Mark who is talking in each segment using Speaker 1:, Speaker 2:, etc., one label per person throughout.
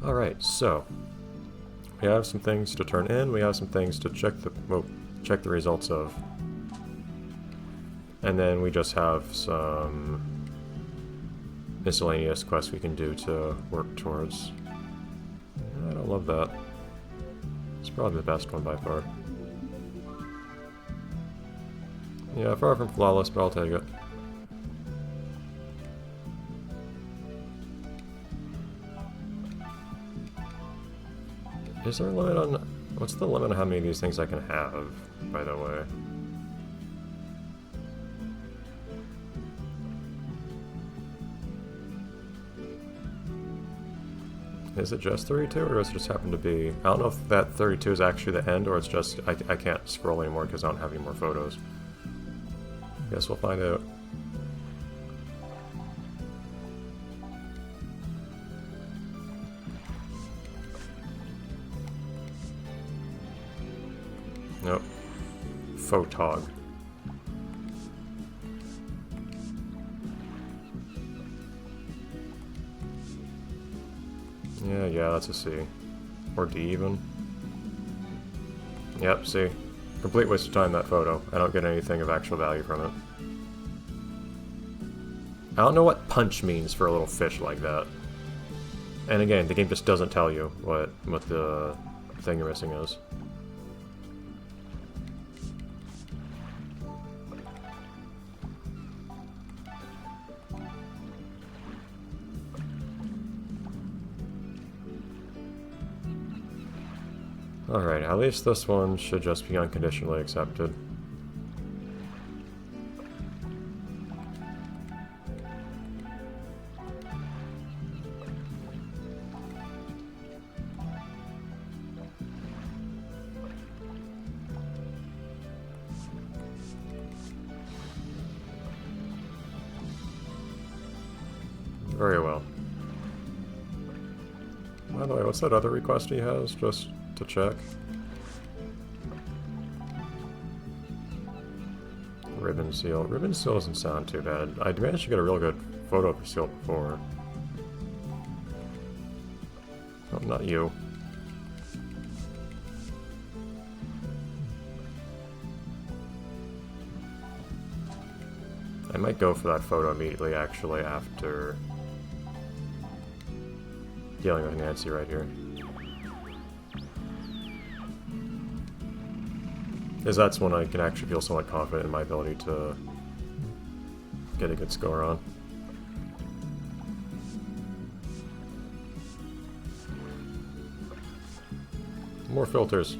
Speaker 1: Alright, so we have some things to turn in, we have some things to check the results of. And then we just have some miscellaneous quests we can do to work towards. I don't love that. It's probably the best one by far. Yeah, far from flawless, but I'll take it. Is there a limit on... What's the limit on how many of these things I can have, by the way? Is it just 32, or does it just happen to be... I don't know if that 32 is actually the end, or it's just... I can't scroll anymore because I don't have any more photos. Guess we'll find out. Nope. Photog. Yeah, that's a C. Or D even. Yep, C. Complete waste of time, that photo. I don't get anything of actual value from it. I don't know what punch means for a little fish like that. And again, the game just doesn't tell you what the thing you're missing is. Alright, at least this one should just be unconditionally accepted. Very well. By the way, what's that other request he has, just to check? Ribbon seal. Ribbon seal doesn't sound too bad. I managed to get a real good photo of the seal before. Oh, not you. I might go for that photo immediately, actually, after dealing with Nancy right here. Because that's when I can actually feel somewhat confident in my ability to get a good score on. More filters.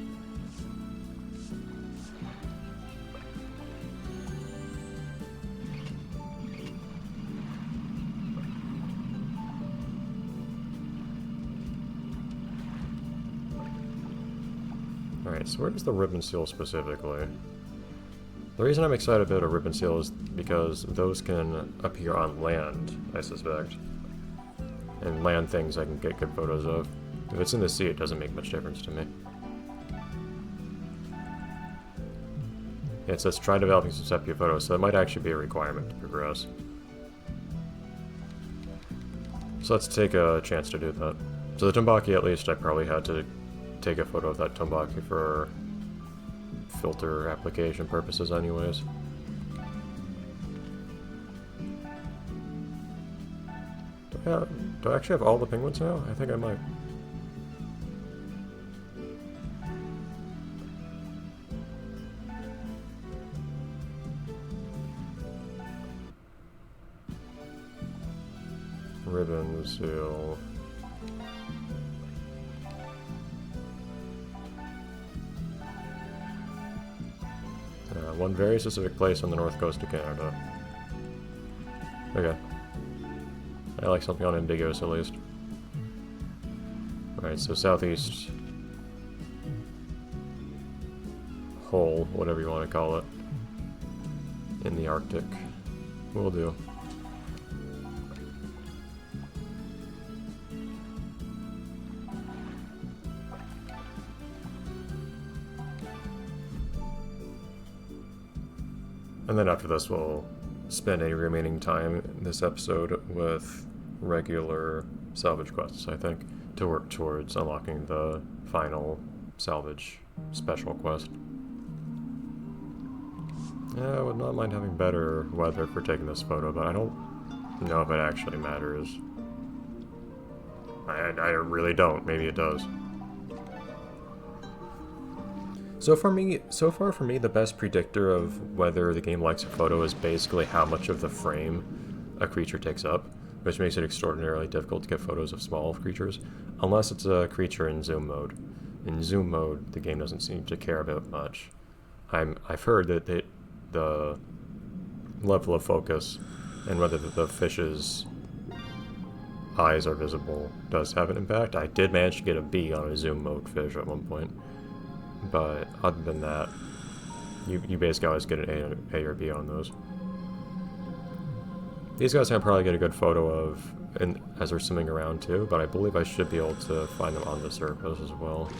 Speaker 1: Alright, so where's the ribbon seal specifically? The reason I'm excited about a ribbon seal is because those can appear on land, I suspect. And land things I can get good photos of. If it's in the sea, it doesn't make much difference to me. It says try developing some sepia photos, so that might actually be a requirement to progress. So let's take a chance to do that. So the Tumbaki, at least, I probably had to take a photo of that Tumbaki for filter application purposes anyways. Do I actually have all the penguins now? I think I might. Ribbon seal. One very specific place on the north coast of Canada. Okay. I like something unambiguous at least. Alright, so southeast hole, whatever you want to call it, in the Arctic. Will do. And then after this, we'll spend any remaining time in this episode with regular salvage quests, I think, to work towards unlocking the final salvage special quest. Yeah, I would not mind having better weather for taking this photo, but I don't know if it actually matters. I really don't. Maybe it does. So far for me, the best predictor of whether the game likes a photo is basically how much of the frame a creature takes up, which makes it extraordinarily difficult to get photos of small creatures, unless it's a creature in zoom mode. In zoom mode, the game doesn't seem to care about much. I've heard that the level of focus and whether the fish's eyes are visible does have an impact. I did manage to get a B on a zoom mode fish at one point, but other than that, you basically always get an A or B on those. These guys I probably get a good photo of as they're swimming around too, but I believe I should be able to find them on the surface as well.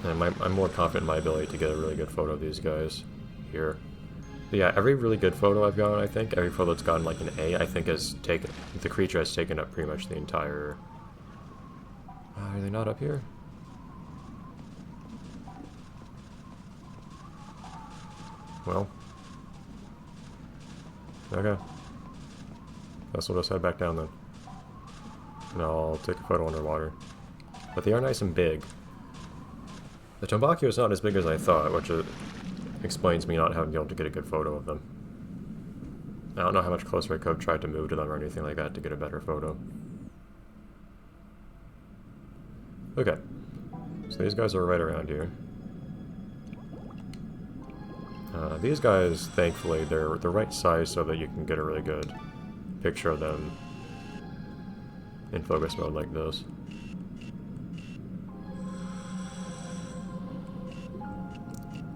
Speaker 1: And I'm more confident in my ability to get a really good photo of these guys here. But yeah, every really good photo I've gotten, I think, every photo that's gotten like an A, I think the creature has taken up pretty much the entire... are they not up here? Well. Okay. Guess we'll just head back down then. And I'll take a photo underwater. But they are nice and big. The Tombakio is not as big as I thought, which explains me not having been able to get a good photo of them. I don't know how much closer I could have tried to move to them or anything like that to get a better photo. Okay. So these guys are right around here. These guys, thankfully, they're the right size so that you can get a really good picture of them in focus mode like this.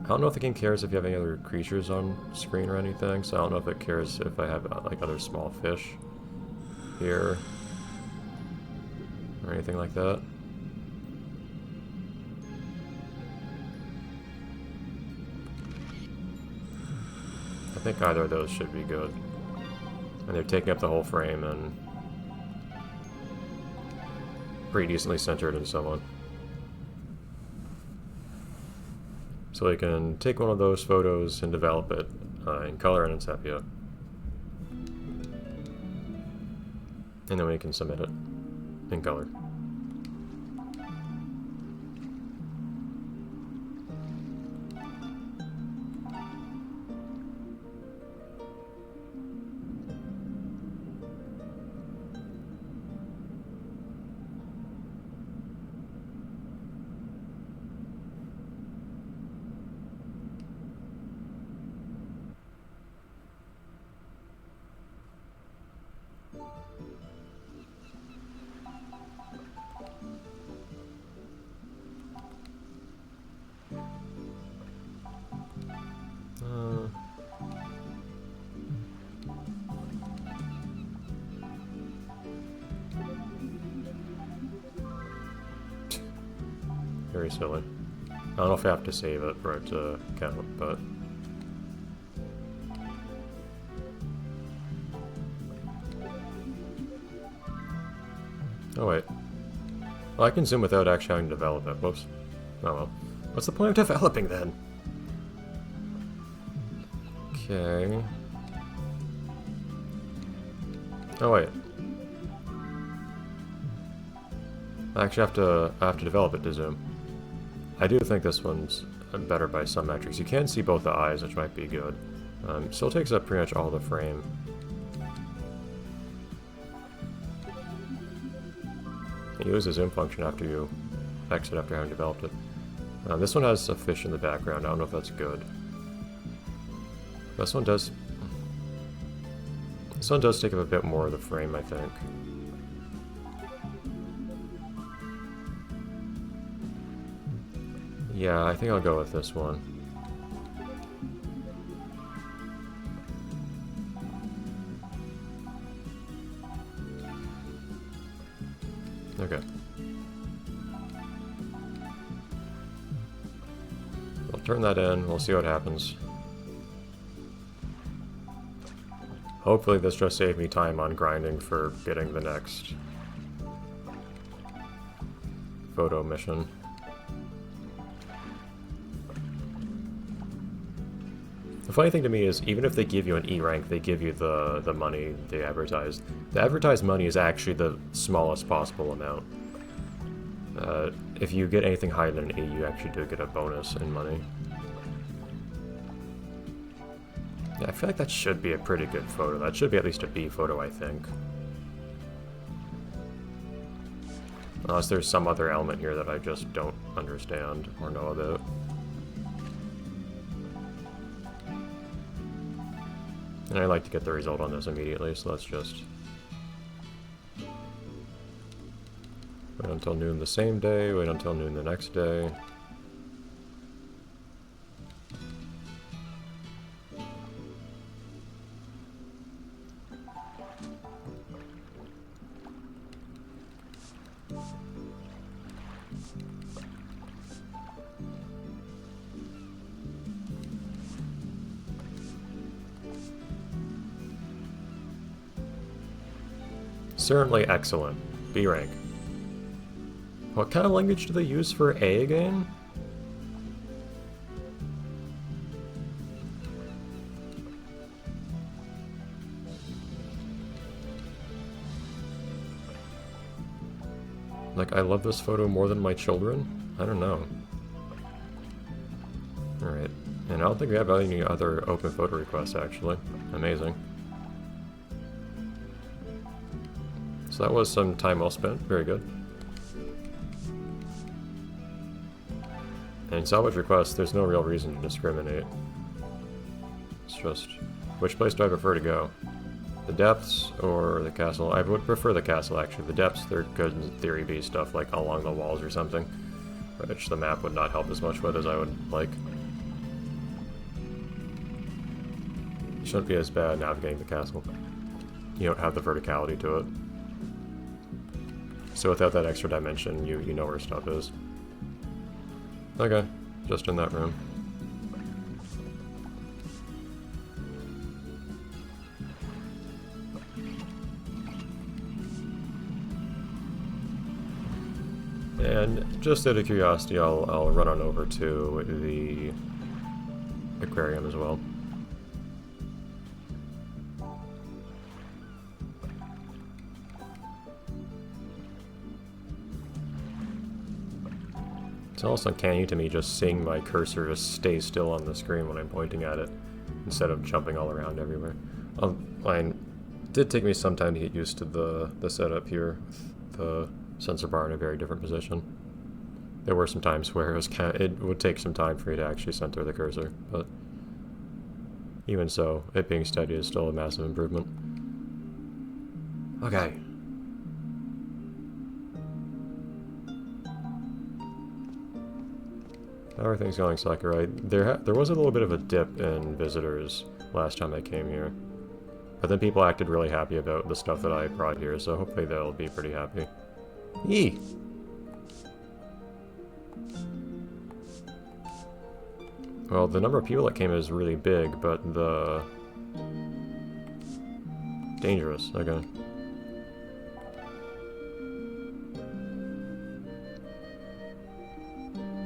Speaker 1: I don't know if the game cares if you have any other creatures on screen or anything, so I don't know if it cares if I have like other small fish here or anything like that. I think either of those should be good. And they're taking up the whole frame and pretty decently centered in someone. So we can take one of those photos and develop it in color and in sepia. And then we can submit it in color. Very silly. I don't know if I have to save it for it to count, but... oh wait. Well, I can zoom without actually having to develop it. Whoops. Oh well. What's the point of developing then? Okay. Oh wait. I actually have to develop it to zoom. I do think this one's better by some metrics. You can see both the eyes, which might be good. Still takes up pretty much all the frame. You use the zoom function after you exit after having developed it. This one has a fish in the background. I don't know if that's good. This one does take up a bit more of the frame, I think. Yeah, I think I'll go with this one. Okay. We'll turn that in, we'll see what happens. Hopefully this just saved me time on grinding for getting the next photo mission. The funny thing to me is, even if they give you an E rank, they give you the money they advertise. The advertised money is actually the smallest possible amount. If you get anything higher than an E, you actually do get a bonus in money. Yeah, I feel like that should be a pretty good photo. That should be at least a B photo, I think. Unless there's some other element here that I just don't understand or know about. And I like to get the result on this immediately, so let's just wait until noon the same day, wait until noon the next day. Certainly excellent. B rank. What kind of language do they use for A again? Like, I love this photo more than my children? I don't know. Alright. And I don't think we have any other open photo requests, actually. Amazing. So that was some time well spent. Very good. And in salvage requests, there's no real reason to discriminate. It's just, which place do I prefer to go? The depths or the castle? I would prefer the castle, actually. The depths, they're good in theory B stuff, like along the walls or something, which the map would not help as much with as I would like. It shouldn't be as bad navigating the castle. You don't have the verticality to it. So without that extra dimension, you know where stuff is. Okay, just in that room. And just out of curiosity, I'll run on over to the aquarium as well. It's almost uncanny to me just seeing my cursor just stay still on the screen when I'm pointing at it, instead of jumping all around everywhere. It did take me some time to get used to the setup here, with the sensor bar in a very different position. There were some times where it would take some time for me to actually center the cursor, but even so, it being steady is still a massive improvement. Okay. Everything's going Sakurai. There was a little bit of a dip in visitors last time I came here. But then people acted really happy about the stuff that I brought here, so hopefully they'll be pretty happy. Yee! Well, the number of people that came is really big, but the... Dangerous, okay.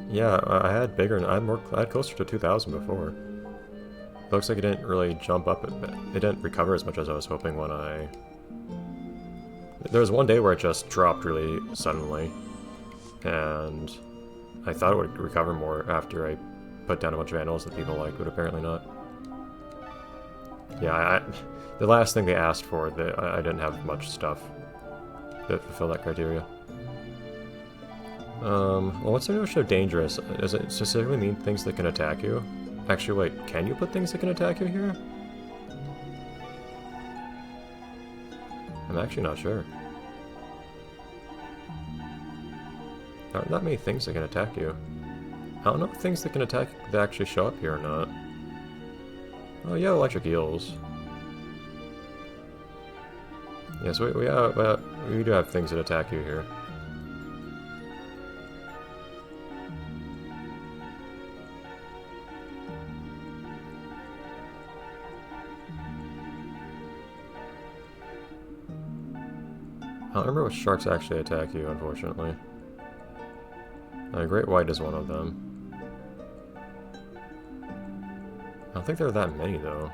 Speaker 1: Yeah, I had bigger, I had closer to 2,000 before. It looks like it didn't really jump up, it didn't recover as much as I was hoping when I... There was one day where it just dropped really suddenly, and I thought it would recover more after I put down a bunch of animals that people liked, but apparently not. Yeah, the last thing they asked for, I didn't have much stuff that fulfilled that criteria. Well, what's the notion of dangerous? Does it specifically mean things that can attack you? Actually, wait, can you put things that can attack you here? I'm actually not sure. There aren't that many things that can attack you. I don't know if things that can attack that actually show up here or not. Oh yeah, electric eels. Yes, we do have things that attack you here. don't remember what sharks actually attack you, unfortunately. Great white is one of them. I don't think there are that many, though.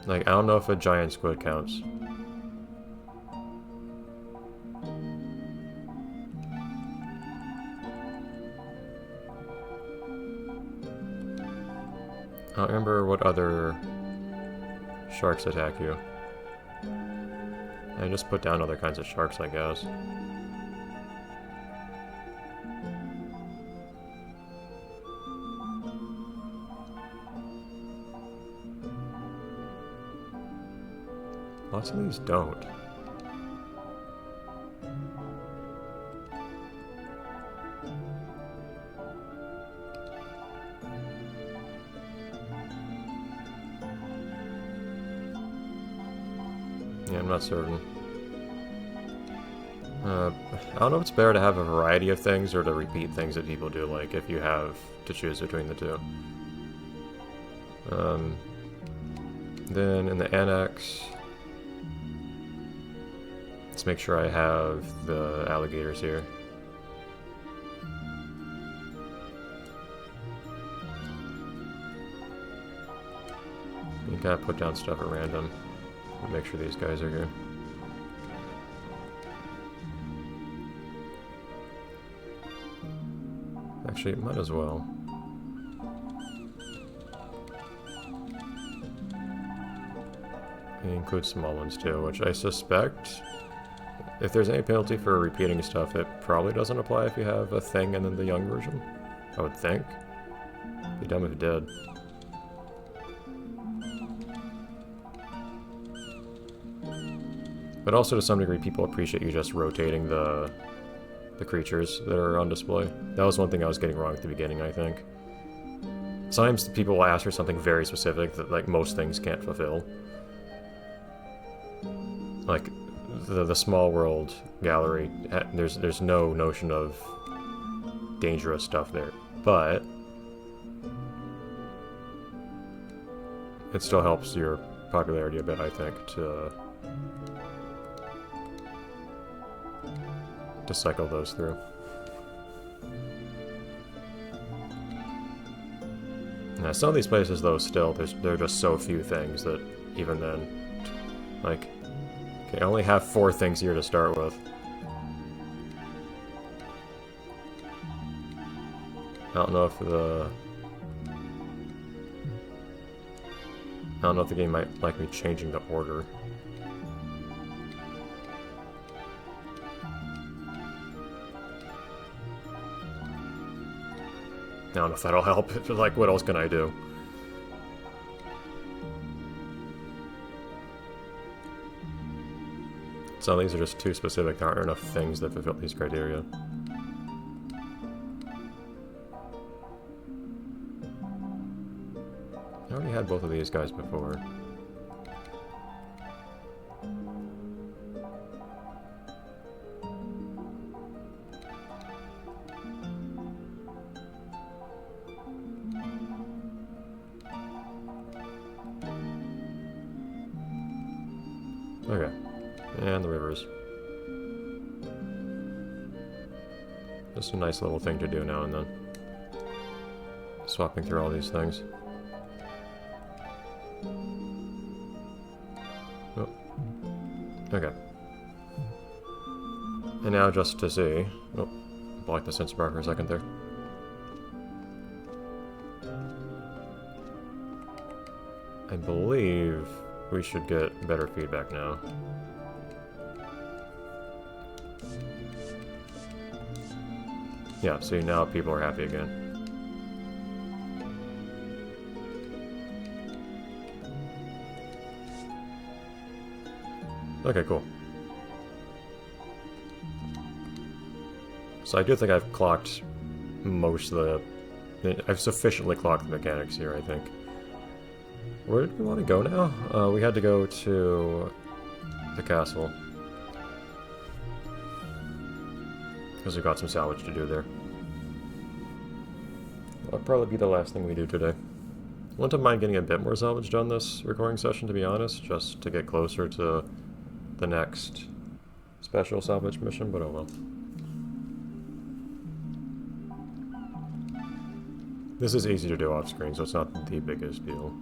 Speaker 1: Like, I don't know if a giant squid counts. I don't remember what other sharks attack you. I just put down other kinds of sharks, I guess. Lots of these don't. Yeah, I'm not certain. I don't know if it's better to have a variety of things or to repeat things that people do, like if you have to choose between the two. Then in the annex, let's make sure I have the alligators here. You gotta put down stuff at random. Make sure these guys are here. Actually, might as well. And include small ones too, which I suspect, if there's any penalty for repeating stuff, it probably doesn't apply if you have a thing and then the young version. I would think. Be dumb if it did. But also, to some degree, people appreciate you just rotating the creatures that are on display. That was one thing I was getting wrong at the beginning, I think. Sometimes people will ask for something very specific that, like, most things can't fulfill. Like, the small world gallery, there's no notion of dangerous stuff there. But it still helps your popularity a bit, I think, to cycle those through. Now, some of these places, though, still, there are just so few things that even then, like, okay, I only have 4 things here to start with. I don't know if the game might like me changing the order. I don't know if that'll help. Like, what else can I do? Some of these are just too specific. There aren't enough things that fulfill these criteria. I already had both of these guys before. Okay. And the rivers. Just a nice little thing to do now and then. Swapping through all these things. Oh. Okay. And now just to see... Oh, blocked the sense bar for a second there. I believe we should get better feedback now. Yeah, see, now people are happy again. Okay, cool. So I do think I've clocked most of the... I've sufficiently clocked the mechanics here, I think. Where did we want to go now? We had to go to the castle. Because we've got some salvage to do there. That'll probably be the last thing we do today. Wouldn't mind getting a bit more salvage done this recording session, to be honest, just to get closer to the next special salvage mission, but oh well. This is easy to do off screen, so it's not the biggest deal.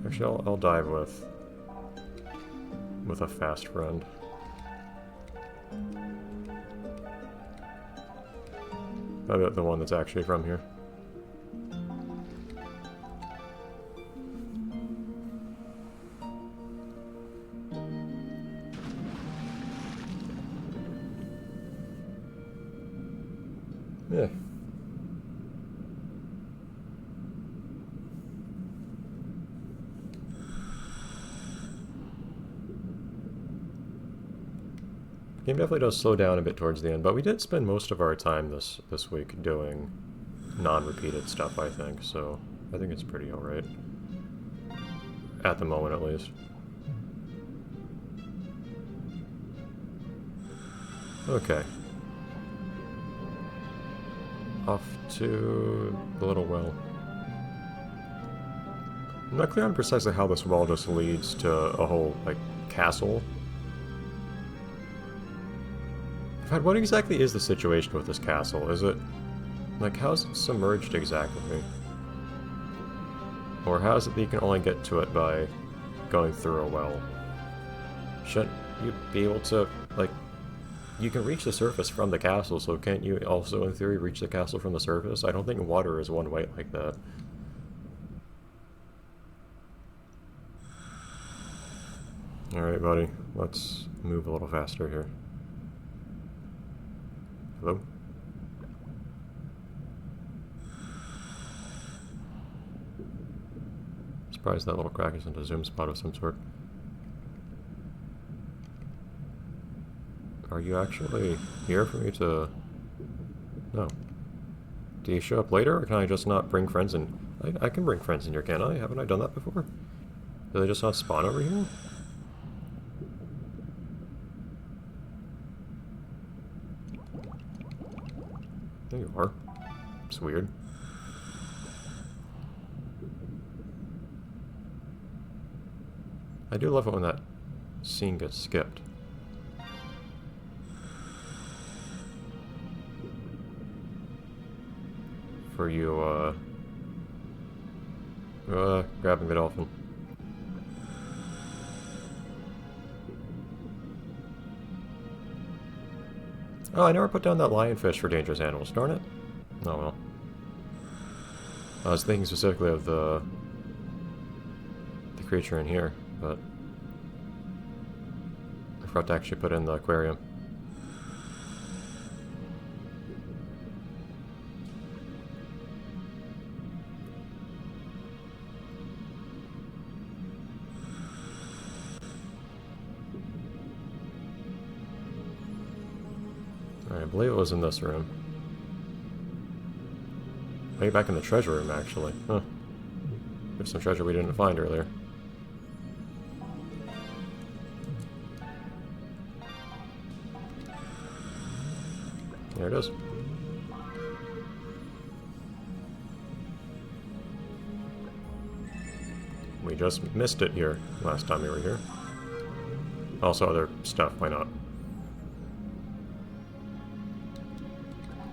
Speaker 1: Actually, I'll dive with a fast friend. The one that's actually from here. Yeah. Game definitely does slow down a bit towards the end, but we did spend most of our time this week doing non-repeated stuff, I think, so I think it's pretty alright. At the moment, at least. Okay. Off to the little well. I'm not clear on precisely how this well just leads to a whole, like, castle. What exactly is the situation with this castle? Is it... like, how's it submerged exactly? Or how is it that you can only get to it by going through a well? Shouldn't you be able to, like... you can reach the surface from the castle, so can't you also, in theory, reach the castle from the surface? I don't think water is one way like that. Alright, buddy. Let's move a little faster here. Hello? Surprised that little crack isn't a zoom spot of some sort. Are you actually here for me to... no. Do you show up later, or can I just not bring friends in? I can bring friends in here, can't I? Haven't I done that before? Do they just not spawn over here? There you are. It's weird. I do love it when that scene gets skipped. For you, grabbing the dolphin. Oh, I never put down that lionfish for dangerous animals, darn it. Oh well. I was thinking specifically of the creature in here, but I forgot to actually put in the aquarium. I believe it was in this room. Maybe back in the treasure room, actually. Huh. There's some treasure we didn't find earlier. There it is. We just missed it here last time we were here. Also other stuff, why not?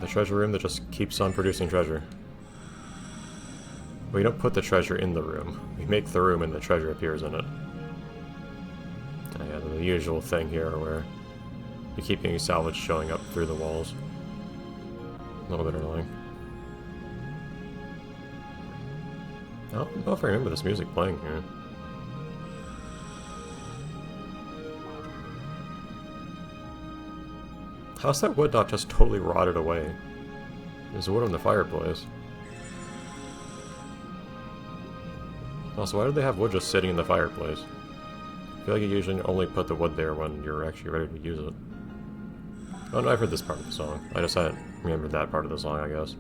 Speaker 1: The treasure room that just keeps on producing treasure. We don't put the treasure in the room. We make the room and the treasure appears in it. Yeah, the usual thing here where you keep getting salvage showing up through the walls. A little bit annoying. I don't know if I remember this music playing here. How's that wood not just totally rotted away? There's wood on the fireplace. Also, why do they have wood just sitting in the fireplace? I feel like you usually only put the wood there when you're actually ready to use it. Oh no, I've heard this part of the song. I just hadn't remembered that part of the song, I guess.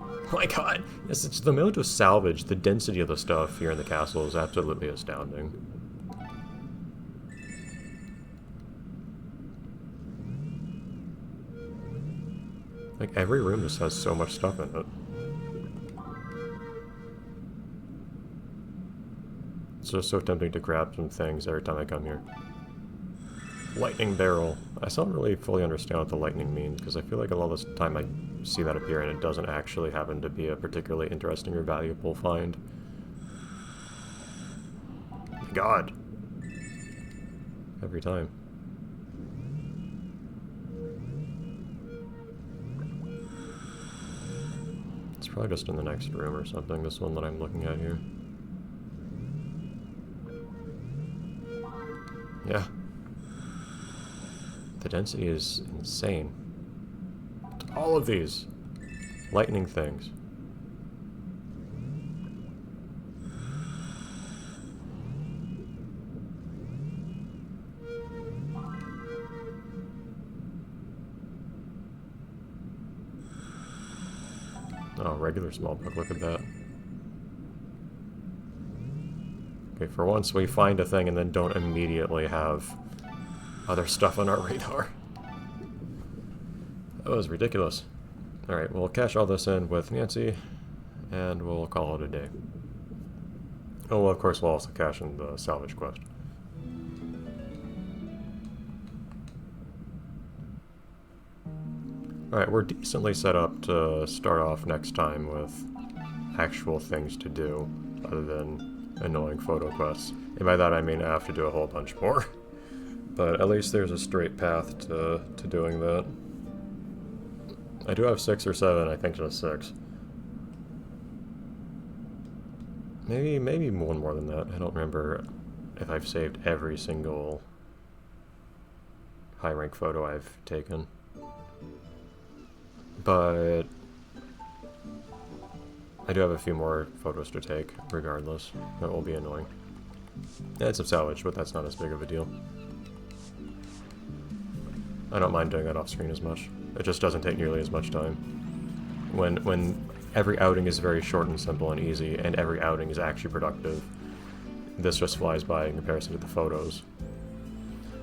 Speaker 1: Oh my god! Yes, it's the amount of salvage, the density of the stuff here in the castle is absolutely astounding. Like, every room just has so much stuff in it. It's just so tempting to grab some things every time I come here. Lightning barrel. I still don't really fully understand what the lightning means, because I feel like a lot of the time I see that appear and it doesn't actually happen to be a particularly interesting or valuable find. God! Every time. It's probably just in the next room or something, this one that I'm looking at here. Yeah. The density is insane. All of these lightning things. Oh, regular small book, look at that. Okay, for once we find a thing and then don't immediately have other stuff on our radar. That was ridiculous. Alright, we'll cash all this in with Nancy, and we'll call it a day. Oh, well, of course we'll also cash in the salvage quest. Alright, we're decently set up to start off next time with actual things to do, other than annoying photo quests. And by that I mean I have to do a whole bunch more. But at least there's a straight path to doing that. I do have 6 or 7, I think just 6. Maybe one more than that. I don't remember if I've saved every single high rank photo I've taken. But I do have a few more photos to take, regardless. That will be annoying. Yeah, it's a salvage, but that's not as big of a deal. I don't mind doing that off screen as much. It just doesn't take nearly as much time. When every outing is very short and simple and easy, and every outing is actually productive, this just flies by in comparison to the photos.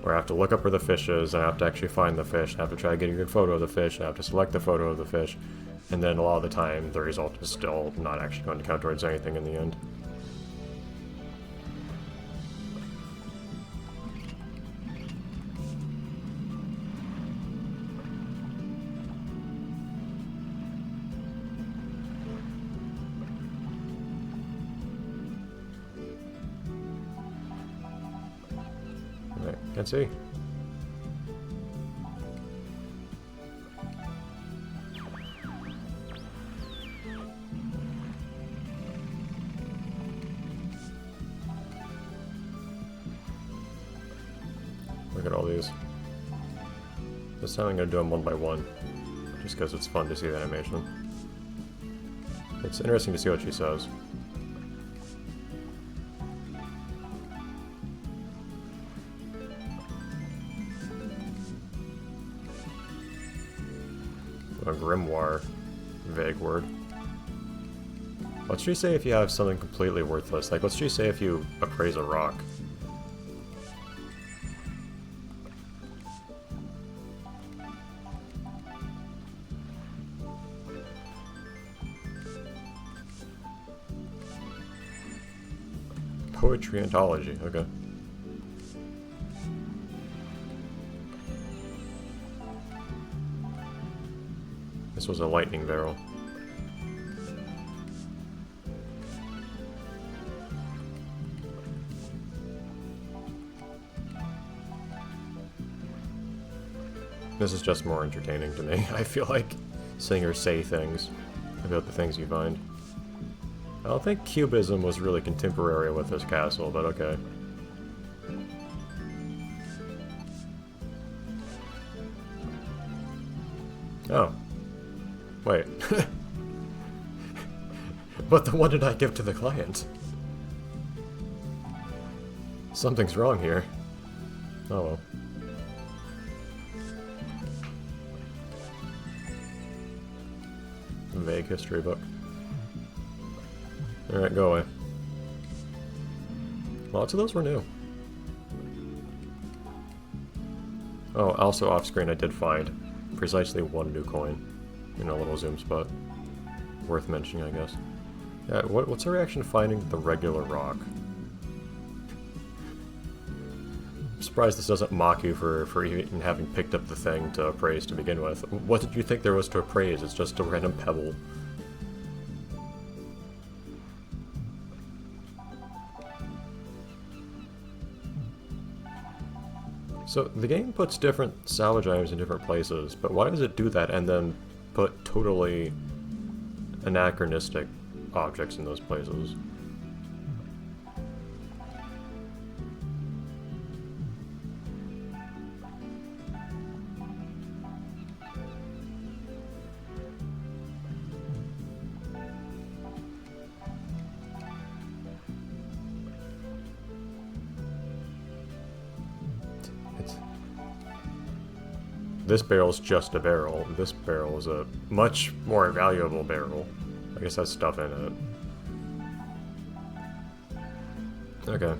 Speaker 1: Where I have to look up where the fish is, and I have to actually find the fish, and I have to try to get a good photo of the fish, and I have to select the photo of the fish, and then a lot of the time the result is still not actually going to count towards anything in the end. Can't see. Look at all these. This time I'm going to do them one by one, just because it's fun to see the animation. It's interesting to see what she says. A grimoire. Vague word. What's she say if you have something completely worthless? Like, what's she say if you appraise a rock? Poetry anthology, okay. This was a lightning barrel. This is just more entertaining to me. I feel like seeing her say things about the things you find. I don't think Cubism was really contemporary with this castle, but okay. Oh. Wait. But the one did I give to the client? Something's wrong here. Oh well. Vague history book. Alright, go away. Lots of those were new. Oh, also off screen I did find precisely one new coin. in a little zoom spot. Worth mentioning, I guess. Yeah, what's the reaction to finding the regular rock? I'm surprised this doesn't mock you for even having picked up the thing to appraise to begin with. What did you think there was to appraise? It's just a random pebble. So, the game puts different salvage items in different places, but why does it do that and then put totally anachronistic objects in those places? This barrel's just a barrel. This barrel is a much more valuable barrel. I guess has stuff in it. Okay.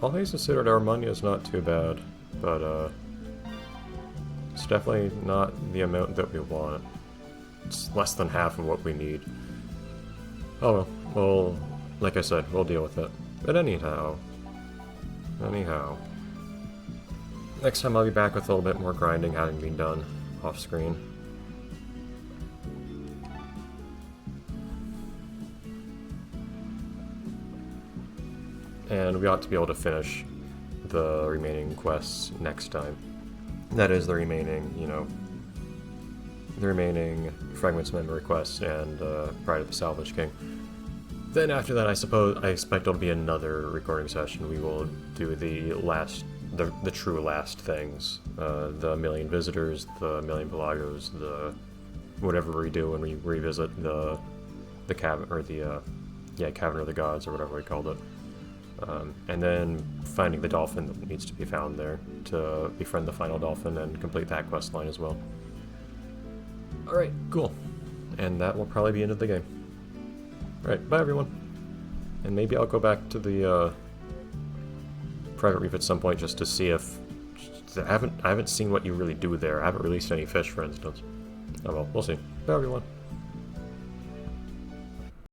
Speaker 1: All things considered, our money is not too bad, but it's definitely not the amount that we want. It's less than half of what we need. Oh well, like I said, we'll deal with it. But anyhow, next time I'll be back with a little bit more grinding having been done off screen. And we ought to be able to finish the remaining quests next time. That is the remaining, the remaining Fragments of Memory quests and Pride of the Salvage King. Then after that, I expect it'll be another recording session. We will do the true last things. The million visitors, the million pelagos, the whatever we do when we revisit the cavern, or the Cavern of the Gods, or whatever we called it. And then finding the dolphin that needs to be found there to befriend the final dolphin and complete that quest line as well. Alright, cool. And that will probably be the end of the game. Alright, bye everyone. And maybe I'll go back to the private reef at some point just to see if... I haven't seen what you really do there. I haven't released any fish, for instance. Oh well, we'll see. Bye everyone.